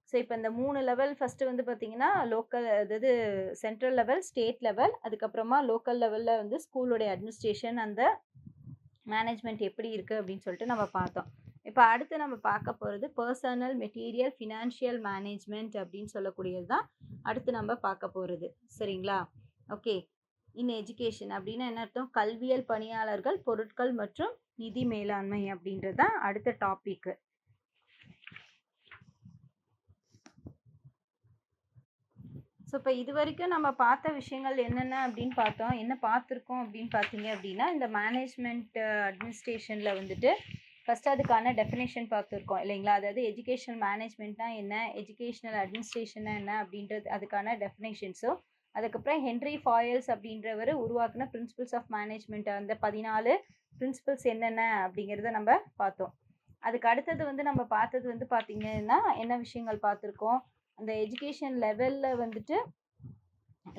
A: ஸோ இப்போ இந்த 3 லெவல் ஃபஸ்ட்டு வந்து பார்த்திங்கன்னா லோக்கல், அதாவது சென்ட்ரல் லெவல், ஸ்டேட் லெவல், அதுக்கப்புறமா லோக்கல் லெவலில் வந்து ஸ்கூலோடைய அட்மினிஸ்ட்ரேஷன் அந்த மேனேஜ்மெண்ட் எப்படி இருக்குது அப்படின்னு சொல்லிட்டு நம்ம பார்த்தோம். இப்போ அடுத்து நம்ம பார்க்க போகிறது பர்சனல், மெட்டீரியல், ஃபினான்ஷியல் மேனேஜ்மெண்ட் அப்படின்னு சொல்லக்கூடியது தான் அடுத்து நம்ம பார்க்க போகிறது. சரிங்களா. ஓகே. இன் எஜுகேஷன் அப்படின்னா என்ன அர்த்தம், கல்வியல் பணியாளர்கள், பொருட்கள் மற்றும் நிதி மேலாண்மை அப்படின்றது தான் அடுத்த டாபிக். ஸோ இப்போ இது வரைக்கும் நம்ம பார்த்த விஷயங்கள் என்னென்ன அப்படின்னு பார்த்தோம். என்ன பார்த்துருக்கோம் அப்படின்னு பார்த்தீங்க அப்படின்னா இந்த மேனேஜ்மெண்ட் அட்மினிஸ்ட்ரேஷனில் வந்துட்டு ஃபஸ்ட்டு அதுக்கான டெஃபினேஷன் பார்த்துருக்கோம் இல்லைங்களா. அதாவது எஜுகேஷனல் மேனேஜ்மெண்ட்னா என்ன, எஜுகேஷனல் அட்மினிஸ்ட்ரேஷன்னா என்ன அப்படின்றது அதுக்கான டெஃபினேஷன்ஸும், அதுக்கப்புறம் ஹென்ரி ஃபாயல்ஸ் அப்படின்றவர் உருவாக்குன பிரின்சிபல்ஸ் ஆஃப் மேனேஜ்மெண்ட் அந்த 14 பிரின்சிபல்ஸ் என்னென்ன அப்படிங்கிறத நம்ம பார்த்தோம். அதுக்கு அடுத்தது வந்து நம்ம பார்த்தது வந்து பார்த்திங்கன்னா என்ன விஷயங்கள் பார்த்துருக்கோம், அந்த எஜுகேஷன் லெவலில் வந்துட்டு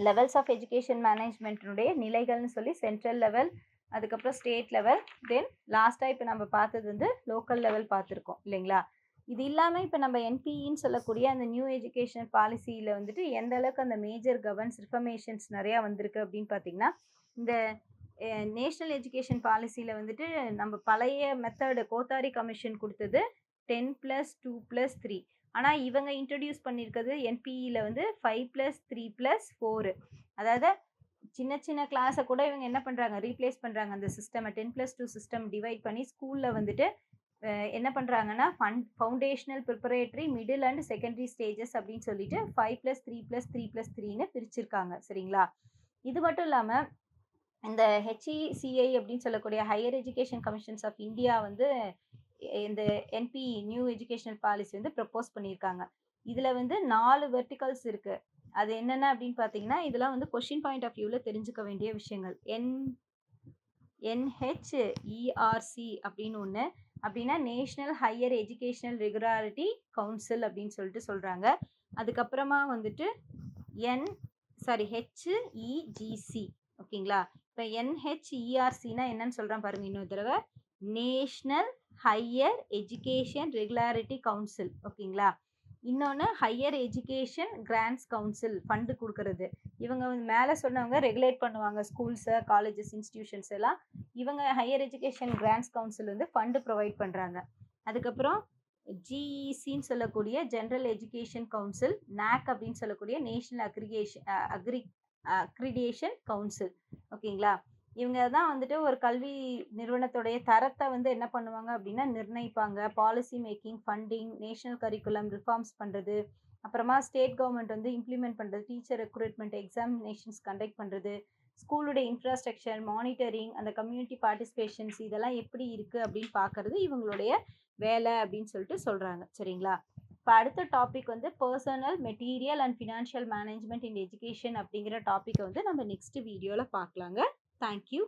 A: லெவல்ஸ் ஆஃப் எஜுகேஷன் மேனேஜ்மெண்ட்டினுடைய நிலைகள்னு சொல்லி சென்ட்ரல் லெவல், அதுக்கப்புறம் ஸ்டேட் லெவல், தென் லாஸ்ட்டாக இப்போ நம்ம பார்த்தது வந்து லோக்கல் லெவல் பார்த்துருக்கோம் இல்லைங்களா. இது இல்லாமல் இப்போ நம்ம என்பிஇன்னு சொல்லக்கூடிய அந்த நியூ எஜுகேஷன் பாலிசியில் வந்துட்டு எந்த அளவுக்கு அந்த மேஜர் கவர்னன்ஸ் ரிஃபர்மேஷன்ஸ் நிறையா வந்திருக்கு அப்படின்னு பார்த்தீங்கன்னா, இந்த நேஷ்னல் எஜுகேஷன் பாலிசியில் வந்துட்டு நம்ம பழைய மெத்தடு கோத்தாரி கமிஷன் கொடுத்தது 10+2+3. ஆனால் இவங்க இன்ட்ரடியூஸ் பண்ணியிருக்கிறது என்பிஇயில் வந்து 5+3+4. அதாவது சின்ன சின்ன கிளாஸை கூட இவங்க என்ன பண்ணுறாங்க, ரீப்ளேஸ் பண்ணுறாங்க. அந்த சிஸ்டமை 10+2 சிஸ்டம் டிவைட் பண்ணி ஸ்கூலில் வந்துட்டு என்ன பண்ணுறாங்கன்னா foundational, preparatory, middle and secondary stages அப்படின்னு சொல்லிட்டு 5+3+3+3ன்னு பிரிச்சிருக்காங்க. சரிங்களா. இது மட்டும் இல்லாமல் இந்த HECI அப்படின்னு சொல்லக்கூடிய higher education commissions of India வந்து இந்த என்பி நியூ எஜுகேஷனல் பாலிசி வந்து ப்ரப்போஸ் பண்ணியிருக்காங்க. இதில் வந்து 4 வெர்டிகல்ஸ் இருக்குது. அது என்னென்ன அப்படின்னு பார்த்தீங்கன்னா, இதெல்லாம் வந்து கொஷின் பாயிண்ட் ஆஃப் வியூவில் தெரிஞ்சுக்க வேண்டிய விஷயங்கள். NHERC அப்படின்னு ஒன்று, அப்படின்னா national higher educational regularity council அப்படின்னு சொல்லிட்டு சொல்கிறாங்க. அதுக்கப்புறமா வந்துட்டு HEGC. ஓகேங்களா. இப்போ NHERCனா என்னன்னு சொல்கிறேன் பாருங்கள் இன்னொரு தடவை. National higher education regularity council. ஓகேங்களா. இன்னொன்று higher education grants council, fund கொடுக்கறது. இவங்க மேலே சொன்னவங்க ரெகுலேட் பண்ணுவாங்க ஸ்கூல்ஸை, காலேஜஸ், இன்ஸ்டிடியூஷன்ஸ் எல்லாம். இவங்க ஹையர் எஜுகேஷன் கிராண்ட்ஸ் கவுன்சில் வந்து ஃபண்டு ப்ரொவைட் பண்ணுறாங்க. அதுக்கப்புறம் GECன்னு சொல்லக்கூடிய ஜென்ரல் எஜுகேஷன் கவுன்சில், NAC அப்படின்னு சொல்லக்கூடிய நேஷ்னல் அக்ரிடேஷன் கவுன்சில். ஓகேங்களா. இவங்க தான் வந்துட்டு ஒரு கல்வி நிறுவனத்துடைய தரத்தை வந்து என்ன பண்ணுவாங்க அப்படின்னா நிர்ணயிப்பாங்க. Policy making, funding, national curriculum reforms பண்ணுறது, அப்புறமா ஸ்டேட் கவர்மெண்ட் வந்து இம்ப்ளிமெண்ட் பண்ணுறது, டீச்சர் ரெக்ரூட்மெண்ட், எக்ஸாமினேஷன்ஸ் கண்டக்ட் பண்ணுறது, ஸ்கூலுடைய இன்ஃப்ராஸ்ட்ரக்சர், மானிட்டரிங், அந்த கம்யூனிட்டி பார்ட்டிசிபேஷன்ஸ் இதெல்லாம் எப்படி இருக்குது அப்படின்னு பார்க்கறது இவங்களுடைய வேலை அப்படின்னு சொல்லிட்டு சொல்கிறாங்க. சரிங்களா. இப்போ அடுத்த டாபிக் வந்து personal, material and financial management in education அப்படிங்கிற டாப்பிக்கை வந்து நம்ம நெக்ஸ்ட் வீடியோவில் பார்க்கலாங்க. Thank you.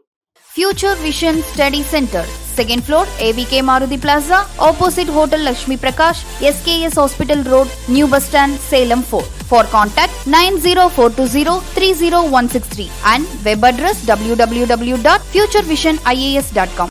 B: Future Vision Study Center, 2nd floor, AVK Maruti Plaza, opposite Hotel Lakshmi Prakash, SKS Hospital Road, New Bus Stand, Salem 4. For contact 90420 30163 and web address www.futurevision.ias.com.